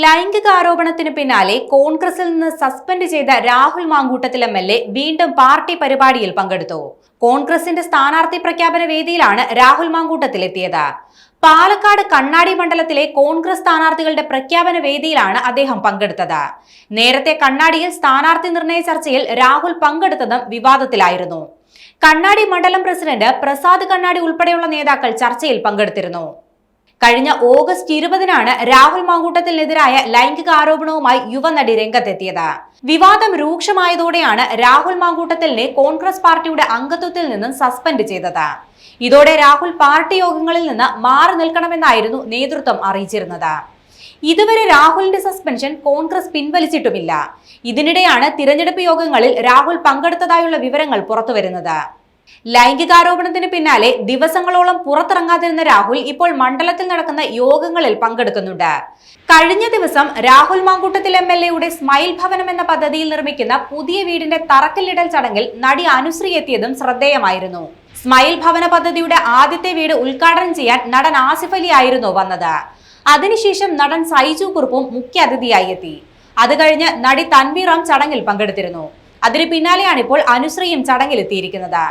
ലൈംഗികാരോപണത്തിന് പിന്നാലെ കോൺഗ്രസിൽ നിന്ന് സസ്പെൻഡ് ചെയ്ത രാഹുൽ മാങ്കൂട്ടത്തിൽ MLA വീണ്ടും പാർട്ടി പരിപാടിയിൽ പങ്കെടുത്തു. കോൺഗ്രസിന്റെ സ്ഥാനാർത്ഥി പ്രഖ്യാപന വേദിയിലാണ് രാഹുൽ മാങ്കൂട്ടത്തിൽ എത്തിയത്. പാലക്കാട് കണ്ണാടി മണ്ഡലത്തിലെ കോൺഗ്രസ് സ്ഥാനാർത്ഥികളുടെ പ്രഖ്യാപന വേദിയിലാണ് അദ്ദേഹം പങ്കെടുത്തത്. നേരത്തെ കണ്ണാടിയിൽ സ്ഥാനാർത്ഥി നിർണയ ചർച്ചയിൽ രാഹുൽ പങ്കെടുത്തതും വിവാദത്തിലായിരുന്നു. കണ്ണാടി മണ്ഡലം പ്രസിഡന്റ് പ്രസാദ് കണ്ണാടി ഉൾപ്പെടെയുള്ള നേതാക്കൾ ചർച്ചയിൽ പങ്കെടുത്തിരുന്നു. കഴിഞ്ഞ ഓഗസ്റ്റ് 20-നാണ് രാഹുൽ മാങ്കൂട്ടത്തിനെതിരായ ലൈംഗിക ആരോപണവുമായി യുവനടി രംഗത്തെത്തിയത്. വിവാദം രൂക്ഷമായതോടെയാണ് രാഹുൽ മാങ്കൂട്ടത്തിലിനെ കോൺഗ്രസ് പാർട്ടിയുടെ അംഗത്വത്തിൽ നിന്നും സസ്പെൻഡ് ചെയ്തത്. ഇതോടെ രാഹുൽ പാർട്ടി യോഗങ്ങളിൽ നിന്ന് മാറി നിൽക്കണമെന്നായിരുന്നു നേതൃത്വം അറിയിച്ചിരുന്നത്. ഇതുവരെ രാഹുലിന്റെ സസ്പെൻഷൻ കോൺഗ്രസ് പിൻവലിച്ചിട്ടുമില്ല. ഇതിനിടെയാണ് തിരഞ്ഞെടുപ്പ് യോഗങ്ങളിൽ രാഹുൽ പങ്കെടുത്തതായുള്ള വിവരങ്ങൾ പുറത്തുവരുന്നത്. ലൈംഗികാരോപണത്തിന് പിന്നാലെ ദിവസങ്ങളോളം പുറത്തിറങ്ങാതിരുന്ന രാഹുൽ ഇപ്പോൾ മണ്ഡലത്തിൽ നടക്കുന്ന യോഗങ്ങളിൽ പങ്കെടുക്കുന്നുണ്ട്. കഴിഞ്ഞ ദിവസം രാഹുൽ മാങ്കൂട്ടത്തിൽ MLAയുടെ സ്മൈൽ ഭവനം എന്ന പദ്ധതിയിൽ നിർമ്മിക്കുന്ന പുതിയ വീടിന്റെ തറക്കല്ലിടൽ ചടങ്ങിൽ നടി അനുശ്രീ എത്തിയതും ശ്രദ്ധേയമായിരുന്നു. സ്മൈൽ ഭവന പദ്ധതിയുടെ ആദ്യത്തെ വീട് ഉദ്ഘാടനം ചെയ്യാൻ നടൻ ആസിഫ് അലി ആയിരുന്നു വന്നത്. അതിനുശേഷം നടൻ സൈജു കുറുപ്പും മുഖ്യ അതിഥിയായി എത്തി. അത് കഴിഞ്ഞ് നടി തൻവീർ റാം ചടങ്ങിൽ പങ്കെടുത്തിരുന്നു. അതിന് പിന്നാലെയാണ് ഇപ്പോൾ അനുശ്രീയും ചടങ്ങിൽ എത്തിയിരിക്കുന്നത്.